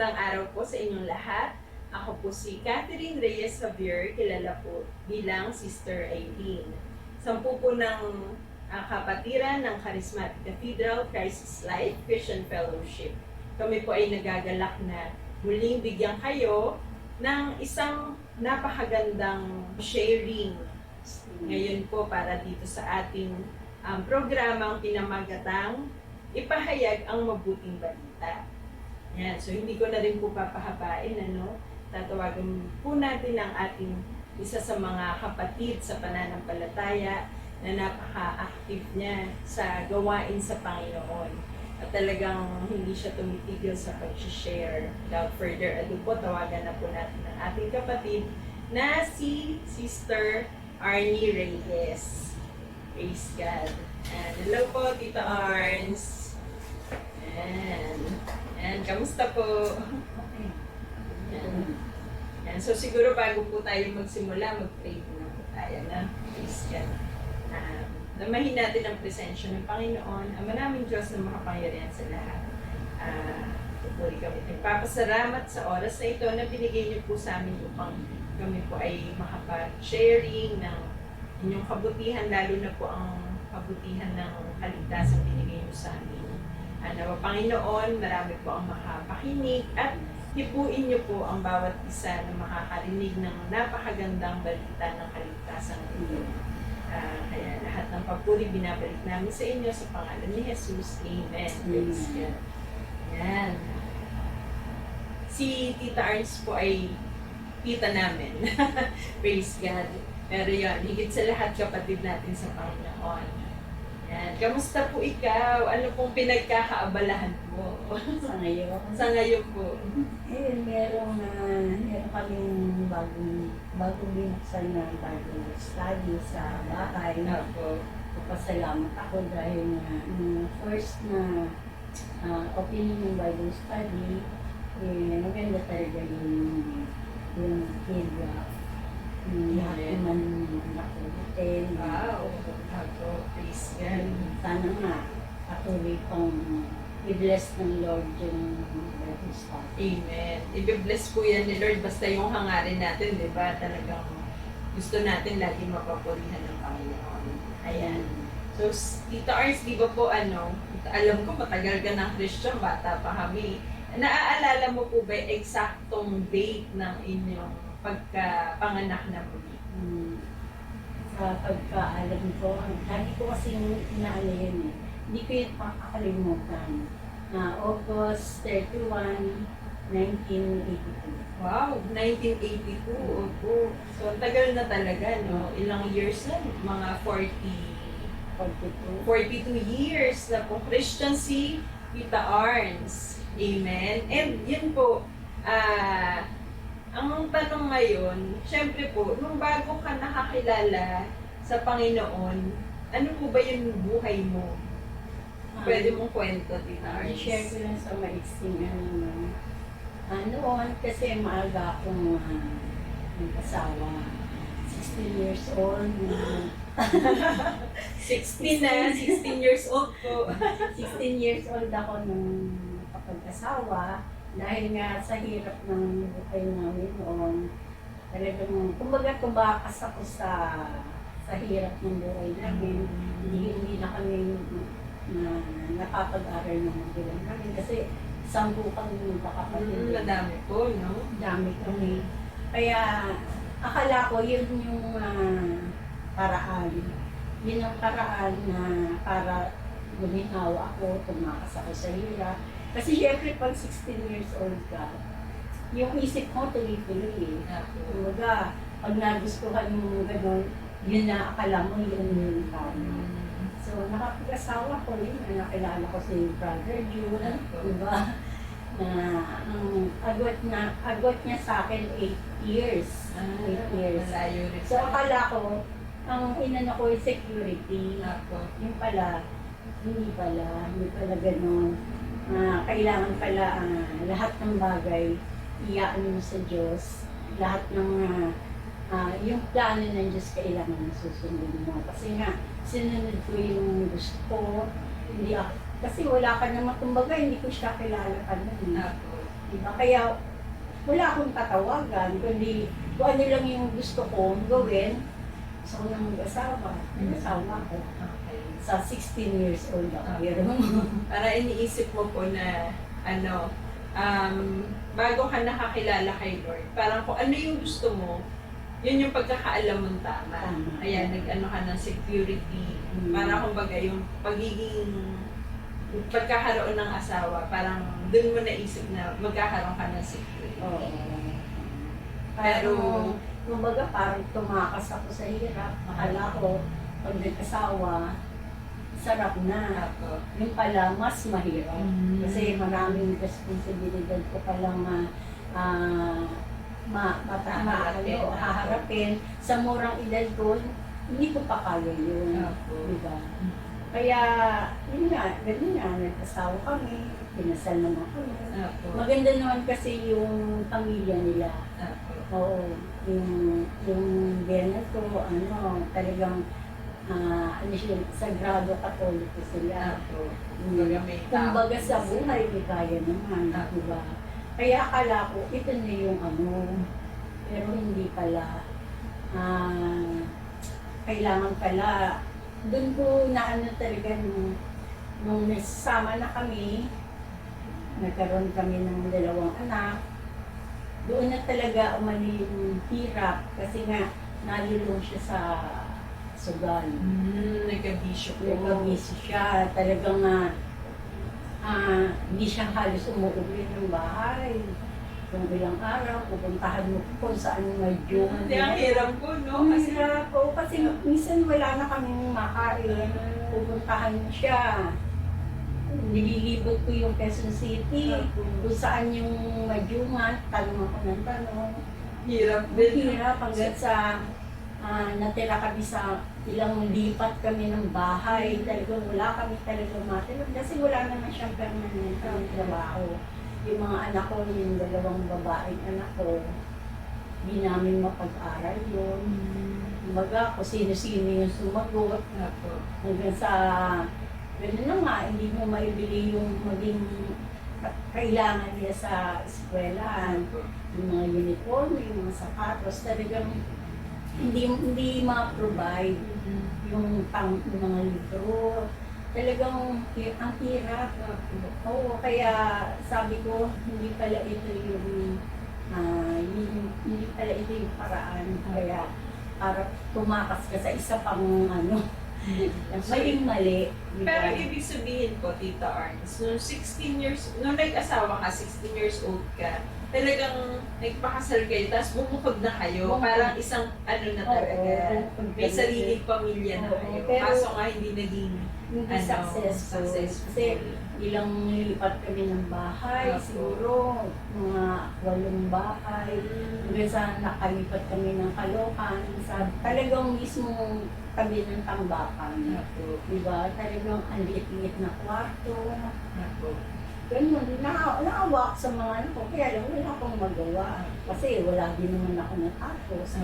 magandang araw po sa inyong lahat. Ako po si Catherine Reyes Javier, kilala po bilang Sister Eileen. Sampu po ng kapatiran ng Charismatic Cathedral Christ's Life Christian Fellowship. Kami po ay nagagalak na muling bigyan kayo ng isang napakagandang sharing ngayon po para dito sa ating programang pinamagatang ipahayag ang mabuting balita. Yan, so hindi ko na rin po papahabain, tatawagan po natin ang ating isa sa mga kapatid sa pananampalataya na napaka-active niya sa gawain sa Panginoon. At talagang hindi siya tumitigil sa pag-share. Without further ado po, tawagan na po natin ang ating kapatid na si Sister Arnie Reyes. Praise God. And hello po, Tita Arns. And kamusta po? Yan. So siguro bago po tayo magsimula, mag-pray na po tayo na. Praise God. Namahin natin ang presensya ng Panginoon, ang maraming Diyos na makapangyarihan sa lahat. Pupuli kami. Nagpapasalamat sa oras na ito na binigay niyo po sa amin upang kami po ay makapag-sharing ng inyong kabutihan, lalo na po ang kabutihan ng kaligtasan binigay niyo sa amin. Nawa Panginoon, marami po ang makapakinig at hipuin niyo po ang bawat isa na makakarinig ng napakagandang balita ng kaligtasan ito. Kaya lahat ng papuri binabalik namin sa inyo sa pangalan ni Jesus. Amen. Praise God. Yan. Si Tita Arns po ay tita namin. Praise God. Pero yan, higit sa lahat kapatid natin sa Panginoon. Yan. Kamusta po ikaw? Ano pong pinagkakaabalahan mo? Sa ngayon? Sa ngayon po. Meron kaming bagong binuksan na bagong study sa bahay. Opo. Pasalamat ako dahil first na opening ng Bible study, maganda talaga yung feedback. Lahat naman nakulitin. Wow. Opo. Praise God. Sana nga, patuloy pang i-bless ng Lord yung Bible study. Amen. I-bless po yan ni Lord. Basta yung hangarin natin, di ba? Talagang gusto natin lagi mapapurihan ng Panginoon. Ayan. So, Tita Ars, di ba po alam ko matagal ka ng Christian, bata pa kami. Naaalala mo po ba eksaktong date ng inyong pagkapanganak na muli? Sa pagkaalam ko, lagi ko kasi inaala yun eh. Hindi ko yun makakalimutan. August 31, 1982. Wow, 1982. Opo. So, ang tagal na talaga, no? Ilang years na? Mga 42 years na po. Christian si Tita Arns. Amen. And yun po, ang tanong ngayon, syempre po, nung bago ka nakakilala sa Panginoon, ano po ba yung buhay mo? Pwede mong kwento, Tita Arns. I-share ko lang sa maiksing noon kasi maaga akong nag-asawa. 16 years old. 16 na, 16 years old po. 16 years old ako nung kapag-asawa. Dahil nga sa hirap ng buhay namin noon, talagang, kumbaga tumakas ako sa hirap ng buhay namin. Hindi na kami napapag-aral ng magulang namin kasi 10 kami magkakapatid. Madami po, no? Dami kami. Kaya akala ko yun yung paraan. Yun ang paraan na para guminawa ako, tumakas ako sa hirap. Kasi syempre pag 16 years old ka, yung isip mo tuloy-tuloy eh. Kumbaga, pag nagustuhan mo gano'n, yun na akala mo yun yung tama. So, nakapag-asawa ko rin, nakilala ko si Brother June, diba? Agwat niya sa akin 8 years. 8 years. So, akala ko, ang inano ko yung security. Yung pala, hindi pala gano'n. Kailangan pala lahat ng bagay iyaan mo sa Diyos. Lahat ng yung plano ng Diyos kailangan susundin mo. Kasi nga, sinunod ko yung gusto ko. Hindi ako, kasi wala ka naman, kumbaga, hindi ko siya kilala pa nun. Diba? Kaya wala akong tatawagan, kundi kung ano lang yung gusto kong gawin, gusto ko nang mag-asawa. Nag-asawa ko. Okay. Sa 16 years old ako. Pero, Para iniisip mo po na, bago ka nakakilala kay Lord, parang kung ano yung gusto mo, yun yung pagkakaalam mong tama. Tama. Kaya nag-ano ka ng security. Para kumbaga yung pagiging pagkakaroon ng asawa, parang dun mo naisip na magkakaroon ka ng security. oo. Pero, kumbaga parang tumakas ako sa hirap. Akala ko, pag nag-asawa, sarap na. ako. Yung pala, mas mahirap. Kasi maraming responsibilidad ko palang haharapin. Sa murang edad ko, hindi ko pa kaya yun. Ako. Diba? Kaya, yun nga, ganun nga, nag-asawa kami, pinasal naman kami. Ako. Maganda naman kasi yung pamilya nila. Ako. Oo, yung Bernard ko, talagang, ano siya, sagrado katoliko sila. Ako. Kumbaga may Kumbaga sa buhay, di kaya naman, diba? Kaya akala ko, ito na yung pero hindi pala. Kailangan pala, doon ko naano talaga nung nasama na kami, nagkaroon kami ng 2 anak, doon na talaga umali yung hirap kasi nga nalulong siya sa sugal. Nagka-bisyo po. Nagpabisi siya, talagang hindi siya halos umuwi ng bahay. Kung ilang araw, pupuntahan mo kung saan medyo. Hindi, ang hirap po, no? Kasi kasi minsan wala na kaming makain. Pupuntahan mo siya. Nililibot ko yung Quezon City. Kung saan yung madyungan, tanong ako ng tanong. Hirap din. Hirap hanggang sa natira kami sa ilang lipat kami ng bahay. Talagang wala kami talagang matulog kasi wala naman siyang permanent ng trabaho. Yung mga anak ko, yung 2 babaeng anak ko, hindi namin mapag-aral yun. Kumbaga, kung sino-sino yung sumagot. Ako. Hanggang sa, gano'n na nga, hindi mo maibili yung maging kailangan niya sa eskwelahan. Yung mga uniform, yung mga sapatos, talagang hindi ma-provide yung mga libro. Talagang ang hirap. Oo, kaya sabi ko, hindi pala ito yung paraan. Kaya para tumakas ka sa isa pang maling-mali. Pero ibig sabihin po, Tita Arns, nung nag-asawa ka, 16 years old ka, talagang nagpakasal kayo, tapos bumukod na kayo, parang isang na talaga, may sariling pamilya na kayo. Kaso nga hindi naging successful. Kasi ilang nilipat kami ng bahay, siguro mga 8 bahay. Hanggang sa nakalipat kami ng Caloocan, sa talagang mismo tabi ng tambakan. Diba? Talagang ang liit-liit na kwarto. Ganun, naawa sa mga anak ko, kaya lang wala akong magawa. Kasi wala din naman ako natapos.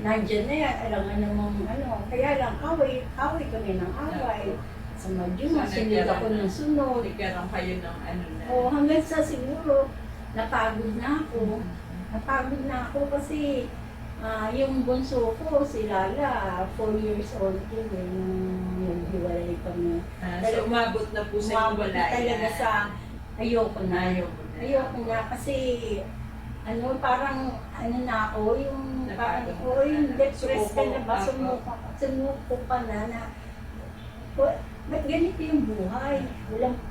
Nandyan na yan, alangan namang kaya lang away kami ng away. Sa Madyuma, sunod ako ng sunod. Nagkaroon kayo ng na. Hanggang sa siguro, napagod na ako kasi yung bunso ko, si Lala, 4 years old din, nung naghiwalay kami. So umabot na po sa Umabot na talaga sa ayoko na kasi parang na ako, yung parang yung depressed ka na ba, sumuko ka na ba't ganito yung buhay?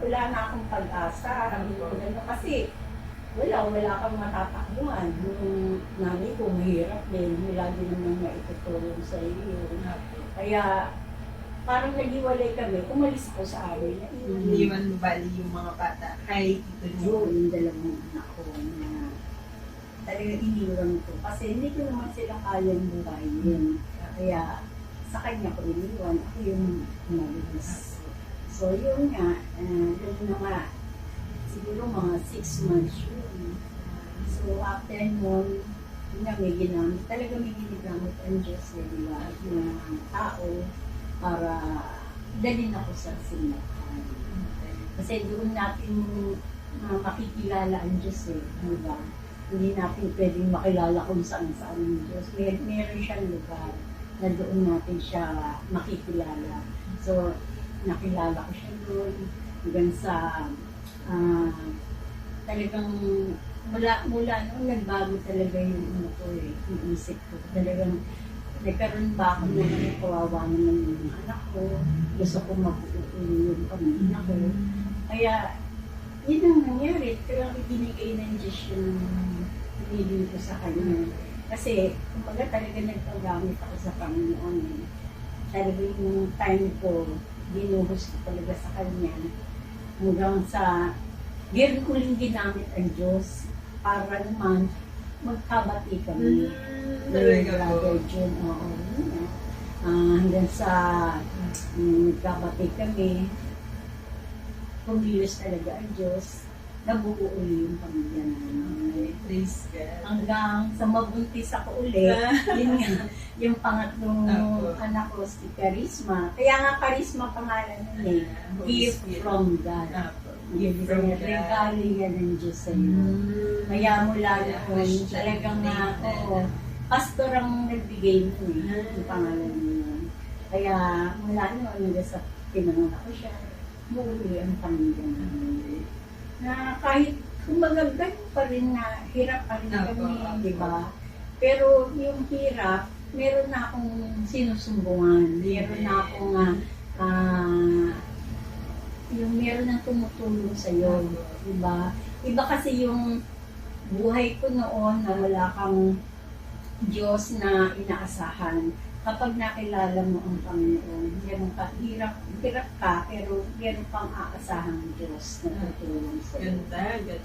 Wala na akong pag-asa. Kasi wala kang matatakbuhan. Yung nanay ko mahirap din, wala din naman maitutulong sa iyo. Kaya parang naghiwalay kami, umalis ko sa amin. Hindi man bali yung mga bata, kahit ito Yung 2 anak ko na talagang iniwan ko. Kasi hindi ko naman sila kayang buhayin. Kaya sa kanya ko iniwan, ako yung umalis. So yun nga, yun na nga, siguro mga 6 months yun. So after nun, yun nga may ginamit, talaga may ginagamit ang Diyos na tao para dalhin ako sa simbahan. Kasi doon natin makikilala ang Diyos eh, di ba? Hindi natin pwedeng makilala kung saan-saan ang Diyos. Meron siyang lugar na doon natin siya makikilala. So, nakilala ko siya doon hanggang sa talagang mula noon nagbago talaga yung ano ko eh, yung isip ko. Talagang nagkaroon ba ako ng kawawa naman yung mga anak ko. Gusto ko mabuuin yung pamilya ko. Kaya, yun ang nangyari. Talagang ibinigay ng Diyos yung pinili ko sa kanya. Kasi, kumbaga talaga nagpagamit ako sa Panginoon. Talaga yung time ko, dinuhos ko talaga sa kanya. Hanggang sa, meron ko rin ginamit ang Diyos para naman magkabati kami. Talaga po. Brother Jun, oo. Hanggang sa nagkabati kami, kumilos talaga ang Diyos, nabuo uli yung pamilya namin. Praise God. Hanggang sa mabuntis ako uli, yun nga, yung pangatlong anak ko, si Charisma. Kaya nga Charisma pangalan nun eh. Gift from God. Gift from God. Regalo yan ng Diyos sa'yo. Kaya mula noon, talagang nga, pastor ang nagbigay mo eh, yung pangalan niya. Kaya mula noon, hanggang sa pinanganak ko siya, muli ang pamilya namin. Na kahit kumbaga ganun pa rin na hirap pa rin kami, di ba? Pero yung hirap, meron na akong sinusumbungan. Meron na akong yung meron nang tumutulong sa'yo, di ba? Iba kasi yung buhay ko noon na wala kang Diyos na inaasahan. Kapag nakilala mo ang Panginoon, meron ka, hirap ka, pero meron kang aasahang Diyos na tutulong sa'yo. Ganda.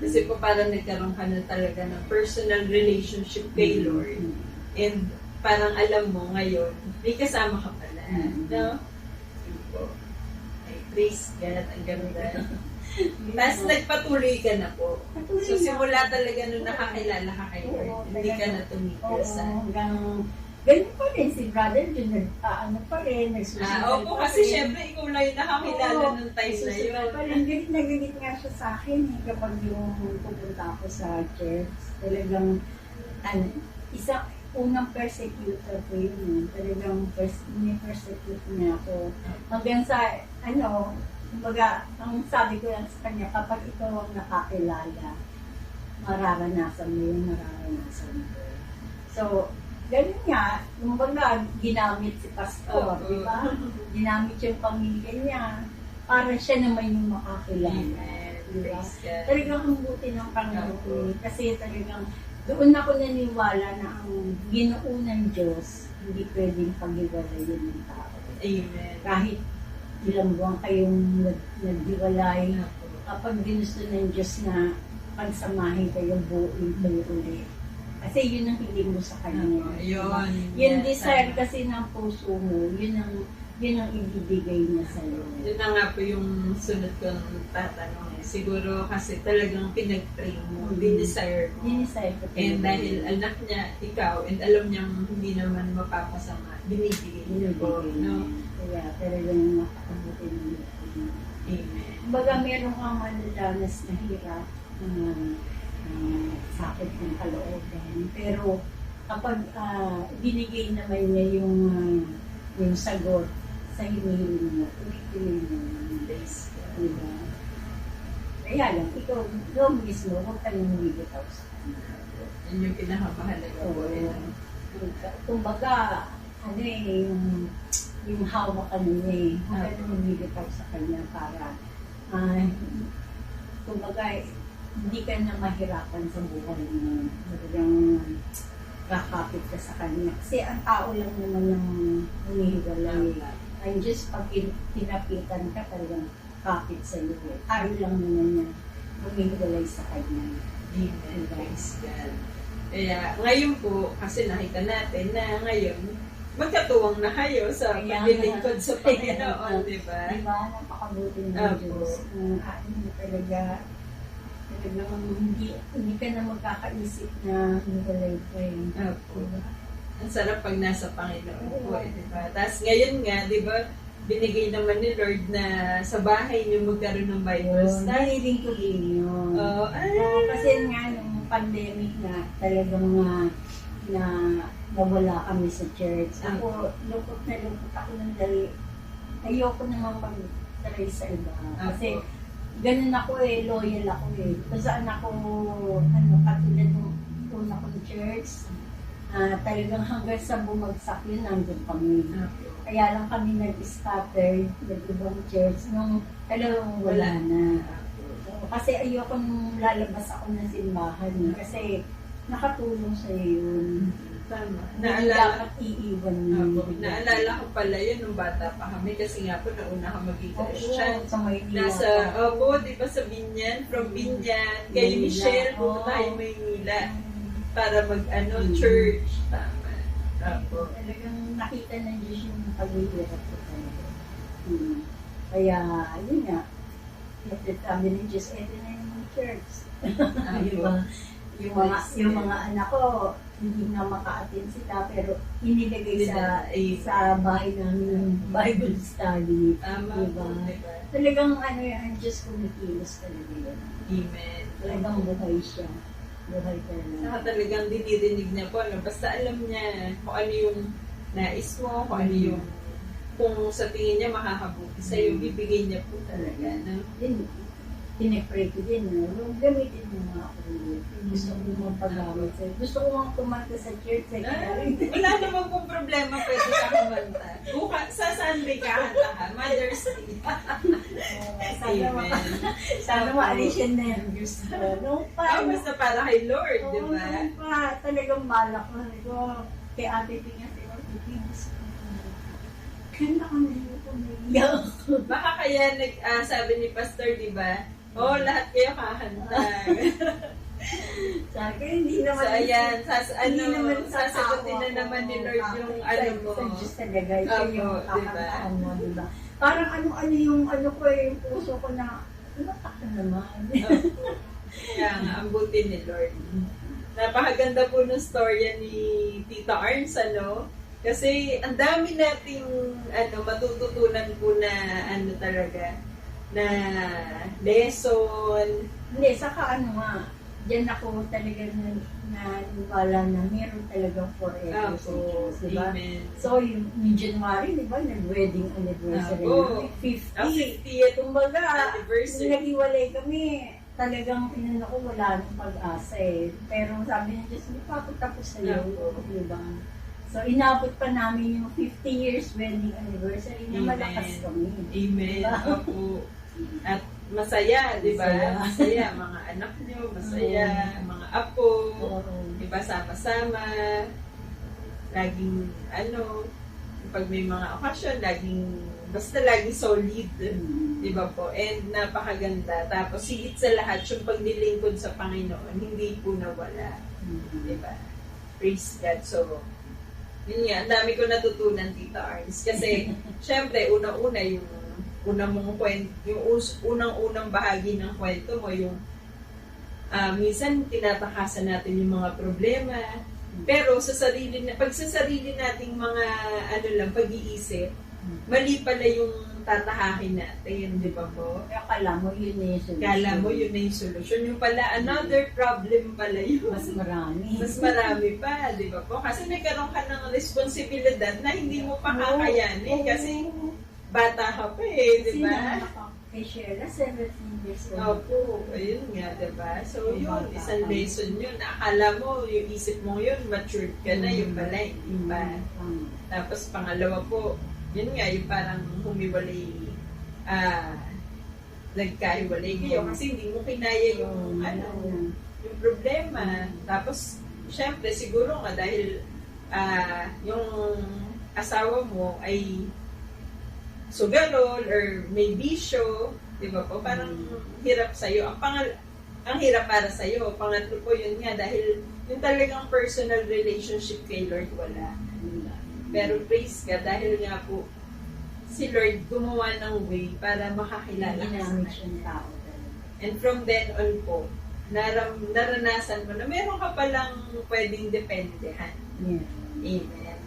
Kasi po parang nagkaroon ka na talaga ng personal relationship kay Lord. And parang alam mo ngayon, may kasama ka pala. No? Ay, praise God, ang ganda. Tapos nagpatuloy ka na po. So simula talaga nung nakakilala ka kay Lord, hindi ka na tumigil sa... Ganun pa rin si brother Jun, ano pa rin, nagsusunod opo, kasi syempre ikaw lang yung nakakilala nung time na yun. Pa rin, galit na galit nga siya sa akin kapag yung pupunta ako sa church. Talagang, unang persecutor ko yun. Talagang persecute niya ako. Hanggang sa, kumbaga, ang sabi ko lang sa kanya, kapag ikaw ang nakakilala, mararanasan mo yun, mararanasan mo. So, ganun nga, kumbaga, ginamit si Pastor, di ba? Ginamit yung pamilya niya para siya naman yung makakilala. Di ba? Talagang ang buti ng Panginoon. Kasi talagang doon ako naniniwala na ang Ginoo ng Diyos, hindi pwedeng paghiwalayin ng tao. Amen. Kahit ilang buwan kayong naghiwalay, kapag ginusto ng Diyos na pagsamahin kayo, buuin kayo ulit. Kasi yun ang hindi mo sa kanya. Yung desire kasi ng puso mo, yun ang ibibigay niya sa iyo. Yun na nga po yung sunod kong tatanong. Siguro kasi talagang pinag-pray mo, dinesire mo. Dinesire ko. And dahil anak niya, ikaw, and alam niyang hindi naman mapapasama, binibigay niya po. No? Kaya talagang makakabuti ng Amen. Kumbaga meron kang malalanas na hirap, sakit ng kalooban. Pero kapag binigay naman niya yung sagot sa hinihiling mo, ulit-ulit mo yung base. Diba? Kaya lang, ikaw mismo, huwag ka nang bibitaw sa kanya. Yun yung pinakamahalaga po. Kumbaga, yung hawak ka niya huwag ka nang bibitaw sa kanya para kumbaga, hindi ka na mahirapan sa buhay mo. Talagang kakapit ka sa kanya. Kasi ang tao lang naman yung humihiwalay. Ang Diyos, pag pinapitan ka, talagang kapit sa iyo. Tao lang naman niya humihiwalay sa kanya. Amen. Praise God. Kaya ngayon po, kasi nakita natin na ngayon, magkatuwang na kayo sa paglilingkod sa Panginoon, di ba? Di ba? Napakabuti ng Diyos. Talaga, hindi ka na magkakaisip na hiwalay ka Opo. Ang sarap pag nasa Panginoon po, di ba? Tapos ngayon nga, di ba, binigay naman ni Lord na sa bahay niyo magkaroon ng Bible Yun, study. nahiling ko din yun. Oo, Kasi nga, nung pandemic na, talagang na nawala kami sa church. Ako, lungkot na lungkot ako ng dali. Ayoko naman mag-try sa iba. Kasi, ganun ako loyal ako Kung saan ako, katulad ng una kong church, talagang hanggang sa bumagsak yun, nandun kami. Kaya lang kami nag-scatter, nag-ibang church, nung talagang wala na. Kasi ayoko nung lalabas ako ng simbahan. Kasi nakatulong sa yun. Tama. Hindi Naalala, dapat iiwan mo. naalala ko pala yun nung bata pa kami kasi nga po nauna ka maging Christian. Sa Maynila. Di ba sa Binyan? From Binyan, kay Maynila. Michelle, pumunta tayo Maynila para church. Tama. Opo. Talagang nakita ng Diyos yung paghihirap ko talaga. Kaya, yun nga, sabi ng Diyos, eto na yung church. Ayun. Yung mga anak ko, hindi na maka-attend sila, pero inilagay sa bahay namin ng Bible study. Tama Diba? po, diba? Talagang ang Diyos kumikilos talaga yun. Amen. Talagang buhay siya. Buhay talaga. Saka talagang dinirinig niya po, basta alam niya kung ano yung nais mo, kung ano yung kung sa tingin niya makakabuti sa'yo, bibigay niya po talaga. No? Tinipray ko din, gamitin mo nga ako. Gusto ko mga pag-awit sa'yo. Gusto ko mga kumanta sa church. Wala namang pong problema, pwede ka kumanta. Sa Sunday kakanta ka, Mother's Day. Amen. Sana maalis yan na yung gusto. Basta para kay Lord, di ba? Noong pa, talagang balak ko. Kay Ate Ping at gusto ko. Kaya kami ko naiyak. Baka kaya sabi ni Pastor, di ba? Lahat kayo kakanta. Sa akin, hindi naman. So, ayan, hindi naman sasagutin na naman ni Lord yung mo. Sa Diyos talaga, ito Opo, yung diba? kakantaan mo, diba? Parang ano yung ko yung puso ko na, ka naman. Kaya nga, ang buti ni Lord. Napakaganda po ng storya ni Tita Arns, Kasi ang dami nating matututunan po na talaga na lesson. Hindi, saka dyan ako talaga naniwala na meron talagang forever sa Diyos, diba? Amen. So, yung January, diba, nag-wedding anniversary namin, 50. 50th Kumbaga, anniversary. nung nag-iwalay kami, talagang ko wala nang pag-asa Pero sabi ng Diyos, hindi pa ako tapos sa'yo, diba? So, inabot pa namin yung 50 years wedding anniversary na malakas kami. Amen. Opo. At masaya, di ba? Masaya, mga anak nyo, masaya, mga apo, di ba, sama-sama, laging, pag may mga okasyon, laging solid, di ba po? And napakaganda. Tapos, higit sa lahat, yung paglilingkod sa Panginoon, hindi po nawala. Di ba? Praise God. So, yun nga, ang dami ko natutunan, Tita Arns. Kasi, syempre, una-una yung unang-unang bahagi ng kwento mo, yung minsan tinatakasan natin yung mga problema, pero pag sa sarili nating mga pag-iisip, mali pala yung tatahakin natin, di ba po? Kala mo yun na yung solusyon. Kala mo yun na yung solusyon. Yung pala, another problem pala yun. Mas marami. Mas marami pa, di ba po? Kasi nagkaroon ka ng responsibilidad na hindi mo pa kakayanin kasi bata ka pa di ba? Kay Sheila, 17 years old. Opo, ayun nga, di ba? So yun, isang lesson yun. Akala mo, yung isip mo yun, matured ka na, yung pala, hindi pa. Tapos pangalawa po, yun nga, yung parang humiwalay, nagkahiwalay kayo kasi hindi mo kinaya yung, yung problema. Tapos, syempre, siguro nga dahil yung asawa mo ay sugarol or may bisyo, di ba po? Parang hirap sa'yo. Ang hirap para sa'yo. Pangatlo po yun nga, dahil yung talagang personal relationship kay Lord, wala. Pero praise God, dahil nga po, si Lord gumawa ng way para makakilala ka sa kanya. And from then on po, naranasan mo na meron ka palang pwedeng dependehan. Yeah. Amen.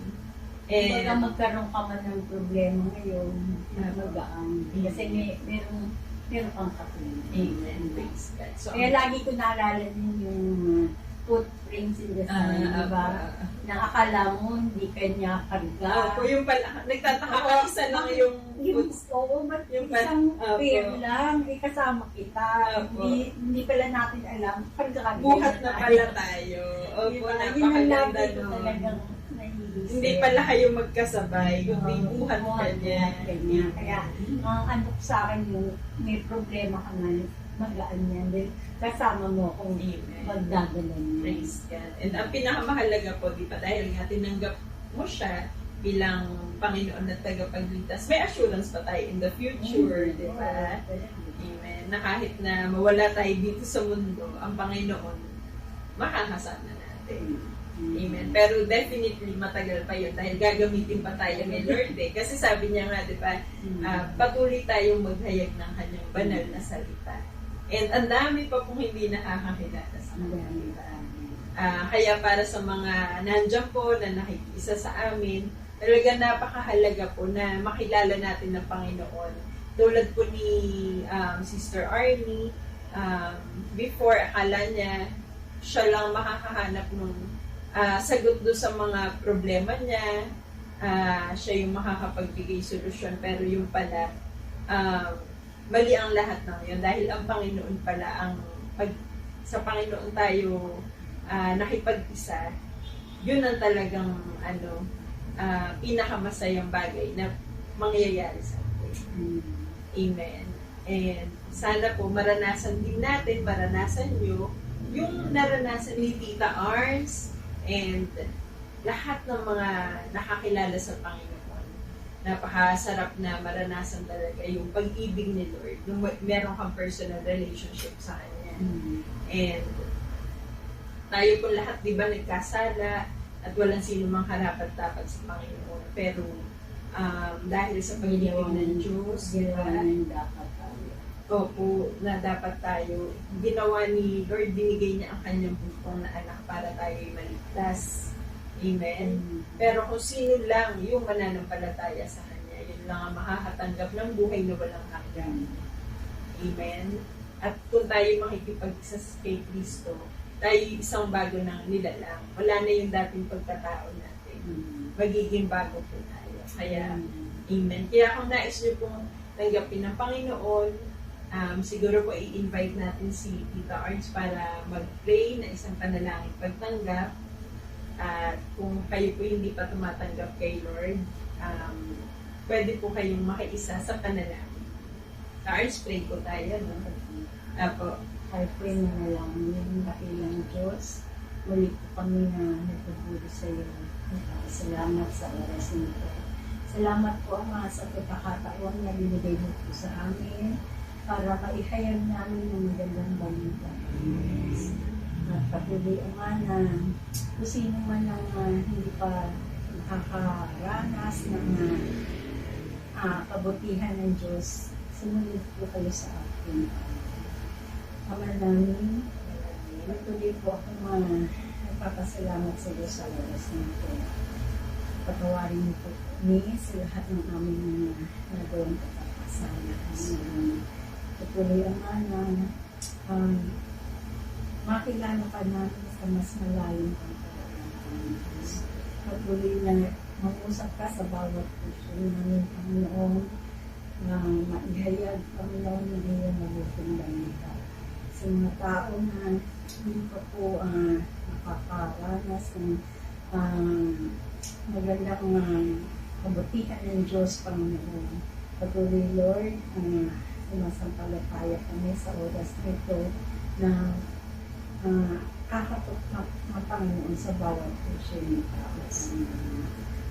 And, Baga magkaroon ka man ng problema ngayon, magaan. Kasi meron kang katulad. Amen. Praise God. So, Kaya lagi ko naalala din yung footprints in the sand, di ba? Na akala mo hindi kanya karga. Opo, yung pala, nagtataka ka, isa lang yung foods. Oo, ba't Yung isang opo. pair lang, kasama kita. Opo. Hindi pala natin alam, karga-karga. Buhat na pala tayo. Opo, Yun ang napakaganda lagi ko nun. talagang nahihisip. Hindi pala kayo magkasabay, kundi buhat ka niya. Kanya. Kaya, ang ano ko sa akin yung may problema ka man, magaan yan. Then, kasama mo kung Amen. magdadalan mo. Praise God. And ang pinakamahalaga po, di ba, dahil nga tinanggap mo siya bilang Panginoon at tagapagligtas, may assurance pa tayo in the future, di ba? Amen. Na kahit na mawala tayo dito sa mundo, ang Panginoon, makakasama natin. Amen. Pero definitely matagal pa yun dahil gagamitin pa tayo ni Lord eh. Kasi sabi niya nga, di ba, patuloy tayong maghayag ng kanyang banal na salita. And ang dami pa kung hindi nakakakilala sa kanya. Kaya para sa mga nandyan po na nakikisa sa amin, talaga napakahalaga po na makilala natin ng Panginoon. Tulad po ni Sister Arnie, before akala niya siya lang makakahanap ng sagot do sa mga problema niya, siya yung makakapagbigay solusyon, pero yung pala mali ang lahat ng yun dahil ang Panginoon pala ang sa Panginoon tayo nakipag-isa, yun ang talagang pinakamasayang bagay na mangyayari sa atin. Amen. And sana po maranasan din natin, maranasan nyo yung naranasan ni Tita Arns and lahat ng mga nakakilala sa Panginoon. Napakasarap na maranasan talaga yung pag-ibig ni Lord nung meron kang personal relationship sa Kanya. And tayo po lahat, di ba, nagkasala at walang sino mang karapat-dapat sa Panginoon. Pero dahil sa pag-ibig ng Diyos, di ba, opo, na dapat tayo, ginawa ni Lord, binigay niya ang kanyang bukong na anak para tayo maligtas. Amen. Pero kung sino lang yung mananampalataya sa Kanya, yun lang ang makakatanggap ng buhay na walang hanggan. Amen. At kung tayo makikipag-isa kay Kristo, tayo isang bago ng nilalang. Wala na yung dating pagkatao natin. Magiging bago po tayo. Kaya, amen. Kaya kung nais nyo pong tanggapin ng Panginoon, siguro po i-invite natin si Tita Arns para mag-pray na isang panalangin pagtanggap. At kung kayo po hindi pa tumatanggap kay Lord, pwede po kayong makiisa sa panalangin. Tita Arns, pray po tayo. No? Apo. I pray na lang yung dakilang Diyos. Muli po kami na nagpapuri sa iyo. Salamat sa oras nito. Salamat po Ama sa pagkakataon na binigay mo po sa amin para maihayag namin ng magandang balita. At patuloy Ama na kung sino man ang hindi pa nakakaranas ng kabutihan ng Diyos, sumunod po kayo sa akin. Ama namin, patuloy po ako nagpapasalamat sa Diyos sa oras nito. Patawarin niyo po kami sa lahat ng aming mga nagawang pagkakasala. Patuloy Ama na makilala ka namin sa mas malayong pagkakasala. Patuloy na mag-usap ka sa bawat puso namin, Panginoon, na maihayag, Panginoon, na iyong mabuting balita. Sa mga tao na hindi pa po nakakaranas ng magandang kabutihan ng Diyos, Panginoon. Patuloy, Lord, sumasampalataya kami sa oras nito na kakatok na Panginoon sa bawat puso ng tao.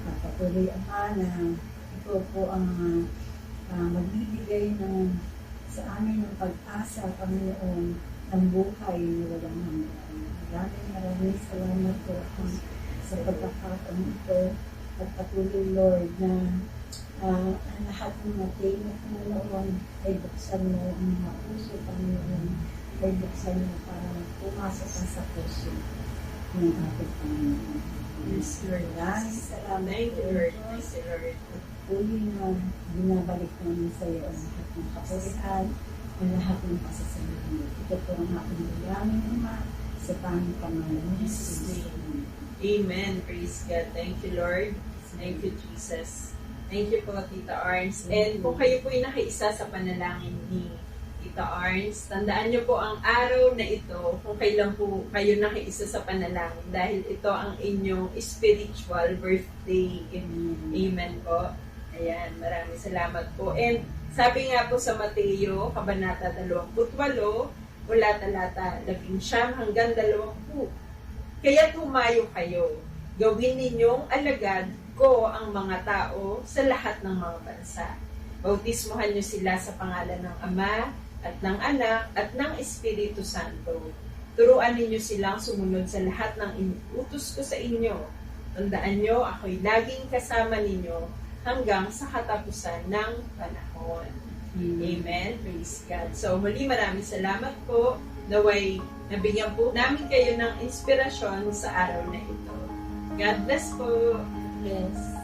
At patuloy, Ama, na ito po ang magbibigay sa amin ng pag-asa, Panginoon, ng buhay na walang hanggan. Maraming salamat po sa pagkakataon ito at patuloy, Lord, na ang lahat ng ating Panginoon ay buksan mo ang mga puso, Panginoon, ay buksan mo para pumasok ka sa puso ng ating Panginoon. Yes, Lord. Maraming salamat Thank you, po, Lord. Diyos. Thank you, Lord. Uli na binabalik namin sa iyo ang lahat ng kapurihan, ang lahat ng pasasalamat. Ito po ang aking maraming Ama sa panging pangalan ng Jesus. Amen. Amen. Praise God. Thank you, Lord. Thank you, Jesus. Thank you po, Tita Arns. And kung kayo po'y nakiisa sa panalangin ni Tita Arns, tandaan niyo po ang araw na ito kung kailan po kayo nakiisa sa panalangin dahil ito ang inyong spiritual birthday. Amen po. Ayan, maraming salamat po. And sabi nga po sa Mateo, Kabanata 28, mula talata 11 hanggang 20. Kaya tumayo kayo, gawin ninyong alagad ko ang mga tao sa lahat ng mga bansa. Bautismuhan niyo sila sa pangalan ng Ama, at ng Anak, at ng Espiritu Santo. Turuan ninyo silang sumunod sa lahat ng inuutos ko sa inyo. Tandaan niyo, ako'y laging kasama ninyo hanggang sa katapusan ng panahon. Amen. Praise God. So, muli maraming salamat po. Naway, nabigyan po namin kayo ng inspirasyon sa araw na ito. God bless po. Yes.